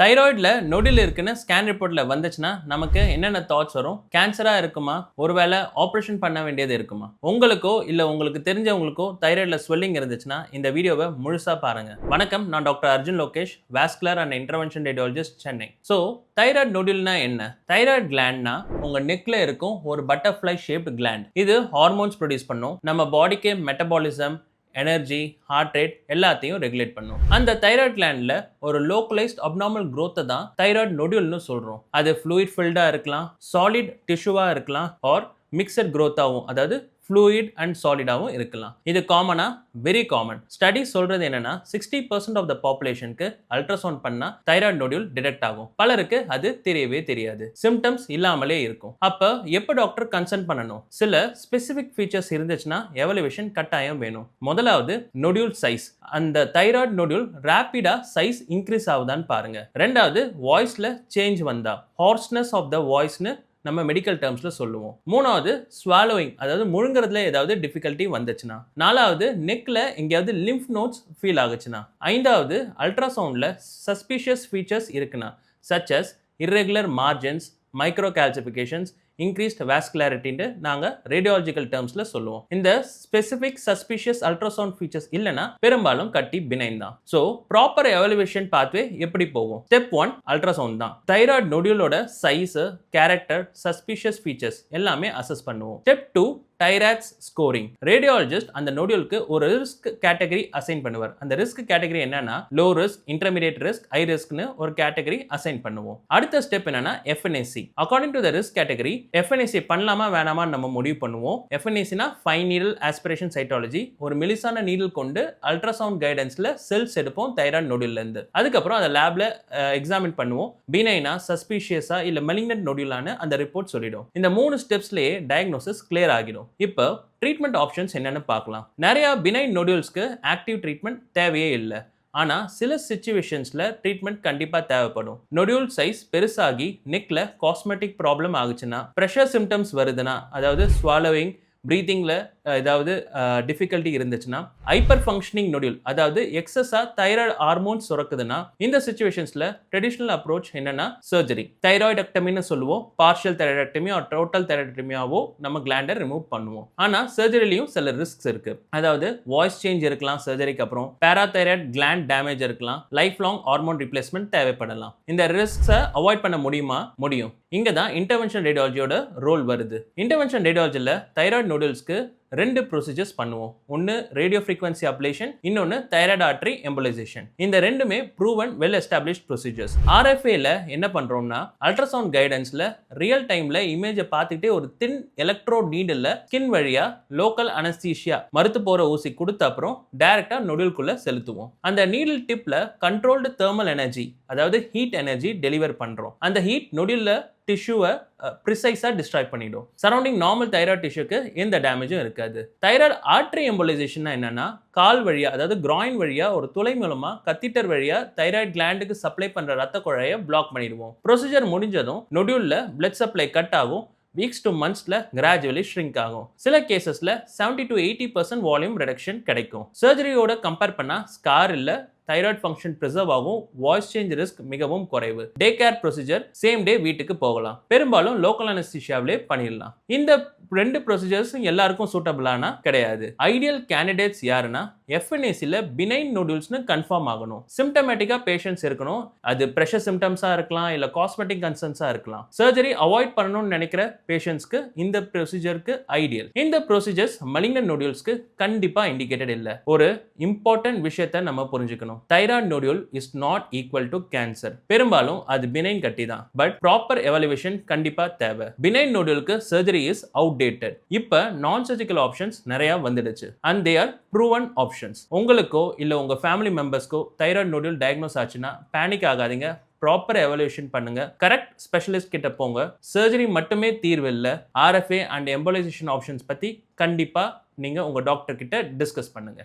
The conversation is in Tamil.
தைராய்டில் நொடியில் இருக்குன்னு ஸ்கேன் ரிப்போர்ட்டில் வந்துச்சுன்னா நமக்கு என்னென்ன தாட்ஸ் வரும்? கேன்சராக இருக்குமா? ஒருவேளை ஆப்ரேஷன் பண்ண வேண்டியது இருக்குமா? உங்களுக்கோ இல்லை உங்களுக்கு தெரிஞ்சவங்களுக்கோ தைராய்டில் ஸ்வெல்லிங் இருந்துச்சுன்னா இந்த வீடியோவை முழுசாக பாருங்கள். வணக்கம், நான் doctor Arjun Lokesh, vascular and intervention radiologist, Chennai. So thyroid நொடில்னா என்ன? தைராய்டு கிளாண்ட்னா உங்கள் நெக்கில் இருக்கும் ஒரு பட்டர்ஃப்ளை ஷேப்டு கிளாண்ட். இது ஹார்மோன்ஸ் ப்ரொடியூஸ் பண்ணும். நம்ம பாடிக்கு மெட்டபாலிசம், எனர்ஜி, ஹார்ட் ரேட் எல்லாத்தையும் ரெகுலேட் பண்ணும். அந்த தைராய்டு கிளாண்ட்ல ஒரு லோக்கலைஸ்ட் அப்நார்மல் growth தான் தைராய்டு நொடியூல்னு சொல்றோம். அது ஃப்ளூயிட் ஃபில்டா இருக்கலாம், சாலிட் டிஷ்யூவா இருக்கலாம், ஆர் மிக்சட் growth-ஆவும், அதாவது ஃப்ளூயிட் அண்ட் சாலிடாகவும் இருக்கலாம். இது காமனா, வெரி காமன். ஸ்டடி சொல்றது என்னன்னா 60% ஆஃப் த பாப்புலேஷனுக்கு அல்ட்ராசவுண்ட் பண்ணா தைராய்டு நொடியூல் டிடெக்ட் ஆகும். பலருக்கு அது தெரியவே தெரியாது, சிம்டம்ஸ் இல்லாமலே இருக்கும். அப்ப எப்ப டாக்டர் கன்சல்ட் பண்ணணும்? சில ஸ்பெசிபிக் ஃபீச்சர்ஸ் இருந்துச்சுன்னா எவலுவேஷன் கட்டாயம் வேணும். முதலாவது நொடியூல் சைஸ். அந்த தைராய்டு நொடியூல் ரேப்பிடா சைஸ் இன்க்ரீஸ் ஆகுதான்னு பாருங்க. ரெண்டாவது வாய்ஸ்ல சேஞ்ச் வந்தா, ஹார்ஸ்னஸ் ஆஃப் த வாய்ஸ்னு நம்ம மெடிக்கல் டேர்ம்ஸ்ல சொல்லுவோம். மூணாவது ஸ்வாலோயிங், அதாவது முழுங்குறதுல ஏதாவது டிஃபிகல்ட்டி வந்துச்சுன்னா. நாலாவது நெக்ல எங்கேயாவது லிம்ஃப் நோட்ஸ் ஃபீல் ஆகுச்சுன்னா. ஐந்தாவது அல்ட்ராசவுண்ட்ல சஸ்பிஷியஸ் ஃபீச்சர்ஸ் இருக்குன்னா, such as irregular margins, micro calcifications, increased vascularityன்னு நாங்கள் ரேடியாலஜிக்கல் டேர்ம்ஸில் சொல்லுவோம். இந்த ஸ்பெசிஃபிக் சஸ்பிஷியஸ் அல்ட்ராசவுண்ட் ஃபீச்சர்ஸ் இல்லைன்னா பெரும்பாலும் கட்டி பினைன் தான். ஸோ ப்ராப்பர் எவலுவேஷன் பாத்வே எப்படி போகும்? ஸ்டெப் 1 அல்ட்ராசவுண்ட் தான். தைராய்டு நொடியூலோட சைஸ், கேரக்டர், சஸ்பிஷியஸ் ஃபீச்சர்ஸ் எல்லாமே அசஸ் பண்ணுவோம். Step 2 TIRADS scoring. ரேடியாலஜிஸ்ட் அந்த நொடியூலுக்கு ஒரு ரிஸ்க் கேட்டகரி அசைன் பண்ணுவார். அந்த ரிஸ்க் கேட்டகரி என்னன்னா low risk, intermediate risk, high ரிஸ்க்னு ஒரு கேட்டகரி அசைன் பண்ணுவோம். அடுத்த ஸ்டெப் என்னன்னா FNAC. According to the risk category FNAC பண்ணலாமா வேணாமா நம்ம முடிவு பண்ணுவோம். FNACனா ஃபைன் நீடில் ஆஸ்பிரேஷன் சைட்டாலஜி. ஒரு மெலிசான நீடில் கொண்டு அல்ட்ராசவுண்ட் கைடன்ஸ்ல செல்ஸ் எடுப்போம் தைராய்டு நொடியூல்ல இருந்து. அதுக்கப்புறம் அதை லேப்ல எக்ஸாமின் பண்ணுவோம். பினைனா, சஸ்பிஷியஸா இல்ல மெலிக்னன்ட் நொடியூலான அந்த ரிப்போர்ட் சொல்லிடும். இந்த 3 ஸ்டெப்ஸ்லயே டயக்னோசிஸ் கிளியர் ஆகிடும். இப்போ ட்ரீட்மெண்ட் ஆப்ஷன்ஸ் என்னன்னு பார்க்கலாம். நிறைய பினைன் நொடியூல்ஸ்க்கு ஆக்டிவ் ட்ரீட்மெண்ட் தேவையே இல்லை. ஆனால் சில சிச்சுவேஷன்ஸில் ட்ரீட்மெண்ட் கண்டிப்பாக தேவைப்படும். நொடியூல் சைஸ் பெருசாகி நெக்கில் காஸ்மெட்டிக் ப்ராப்ளம் ஆகுச்சுன்னா, ப்ரெஷர் சிம்டம்ஸ் வருதுன்னா, அதாவது ஸ்வாலோவிங், ப்ரீத்திங்கில் ஏதாவது டிஃபிகல்ட்டி இருந்துச்சுன்னா, ஹைப்பர் ஃபங்க்ஷனிங் நொடியூல், அதாவது எக்ஸஸாக தைராய்டு ஹார்மோன்ஸ் சுரக்குதுன்னா, இந்த சிச்சுவேஷன்ஸில் ட்ரெடிஷ்னல் அப்ரோச் என்னன்னா சர்ஜரி. தைராய்டெக்டமின்னு சொல்லுவோம். பார்ஷியல் தைராய்டெக்டமி ஆர் டோட்டல் தைராய்டெக்டமியாவோ நம்ம கிளாண்டை ரிமூவ் பண்ணுவோம். ஆனால் சர்ஜரிலையும் சில ரிஸ்க்ஸ் இருக்கு. அதாவது வாய்ஸ் சேஞ்ச் இருக்கலாம் சர்ஜரிக்கு அப்புறம், பேராதைராய்டு கிளாண்ட் டேமேஜ் இருக்கலாம், லைஃப் லாங் ஹார்மோன் ரிப்ளேஸ்மெண்ட் தேவைப்படலாம். இந்த ரிஸ்க்ஸை அவாய்ட் பண்ண முடியுமா? முடியும். இங்கே தான் இன்டர்வென்ஷன் ரேடியாலஜியோட ரோல் வருது. இன்டர்வென்ஷன் ரேடியாலஜியில் தைராய்டு நொடியூல்ஸ்க்கு 2 ப்ரொசீஜர்ஸ் பண்ணுவோம். ஒன்று ரேடியோ ஃப்ரீக்வன்சி அப்ளேஷன், இன்னொன்று தைராய்டு ஆர்டரி எம்பலைசேஷன். இந்த ரெண்டுமே ப்ரூவன் வெல் எஸ்டாப்ளிஷ்ட் ப்ரொசீஜர்ஸ். RFAல என்ன பண்றோம்னா, அல்ட்ராசவுண்ட் கைடன்ஸ்ல ரியல் டைம்ல இமேஜை பார்த்துக்கிட்டே ஒரு தின் எலக்ட்ரோ நீடில் ஸ்கின் வழியா லோக்கல் அனஸ்தீஷியா மறுத்து போற ஊசி கொடுத்த அப்புறம் டைரக்டா நொடியூல்குள்ள செலுத்துவோம். அந்த நீடில் டிப்ல கண்ட்ரோல்டு தெர்மல் எனர்ஜி, அதாவது ஹீட் எனர்ஜி டெலிவர் பண்றோம். அந்த ஹீட் நொடியூல்ல டிஷ்யூவை ப்ரிசைஸாக டிஸ்ட்ராய் பண்ணிடும். சரௌண்டிங் நார்மல் தைராய்டு டிஷ்யூக்கு எந்த டேமேஜும் இருக்காது. தைராய்டு ஆர்டரி எம்பலைசேஷன் என்னன்னா, கால் வழியா, அதாவது கிராயின் வழியா ஒரு துளை மூலமா கத்தீட்டர் வழியா தைராய்டு கிளாண்டுக்கு சப்ளை பண்ற ரத்த குழாயை பிளாக் பண்ணிடுவோம். ப்ரொசீஜர் முடிஞ்சதும் நொடியூல்ல பிளட் சப்ளை கட் ஆகும். வீக்ஸ் டு மந்த்ஸ்ல கிராஜுவலி ஷ்ரிங்க் ஆகும். சில கேசஸ்ல 70 to 80% வால்யூம் ரெடக்ஷன் கிடைக்கும். சர்ஜரியோட கம்பேர் பண்ணா ஸ்கார் இல்ல, தைராய்டு ஃபங்க்ஷன் ப்ரிசர்வ் ஆகும், வாய்ஸ் சேஞ்ச் ரிஸ்க் மிகவும் குறைவு. Day care procedure same day வீட்டுக்கு போகலாம். பெரும்பாலும் லோக்கல் அனஸ்தீஷியாவிலே பண்ணிடலாம். இந்த 2 ப்ரொசீஜர்ஸும் எல்லாருக்கும் சூட்டபிளானா கிடையாது. ஐடியல் கேண்டிடேட்ஸ் யாருன்னா, FNACல பினைன் நொடியூல்ஸ்னு கன்ஃபார்ம் ஆகணும். சிம்டமேட்டிக்கா பேஷண்ட்ஸ் இருக்கணும். அது ப்ரெஷர் சிம்டம்ஸா இருக்கலாம், இல்ல காஸ்மெட்டிக் கன்சர்ன்ஸா இருக்கலாம். சர்ஜரி அவாய்ட் பண்ணணும்னு நினைக்கிற பேஷண்ட்ஸ்க்கு இந்த ப்ரொசீஜருக்கு ஐடியல். இந்த ப்ரொசீஜர்ஸ் மலிக்னன்ட் நொடியூல்ஸ்க்கு கண்டிப்பா இண்டிகேட்டட் இல்லை. ஒரு இம்பார்ட்டன்ட் விஷயத்தை நம்ம புரிஞ்சுக்கணும். Thyroid nodule is not equal to cancer. பெரும்பாலும் அது பினைன் கட்டி தான். பட் ப்ராப்பர் எவாலுவேஷன் கண்டிப்பா தேவை. பினைன் நொடியூலுக்கு சர்ஜரி இஸ் அவுடேட்டட். இப்ப நான் சர்ஜிக்கல் ஆப்ஷன்ஸ் நிறைய வந்துடுச்சு. And they are proven options. உங்களுக்கோ இல்ல உங்க ஃபேமிலி மெம்பர்ஸ்க்கோ தைராய்டு நொடியூல் டயக்னோஸ் ஆச்சுன்னா பேனிக் ஆகாதீங்க. ப்ராப்பர் எவல்யூஷன் பண்ணுங்க. கரெக்ட் ஸ்பெஷலிஸ்ட் கிட்ட போங்க. சர்ஜரி மட்டுமே தீர்வு இல்லை. RFA அண்ட் எம்பலைசேஷன் ஆப்ஷன்ஸ் பத்தி கண்டிப்பா நீங்க உங்க டாக்டர் கிட்ட டிஸ்கஸ் பண்ணுங்க.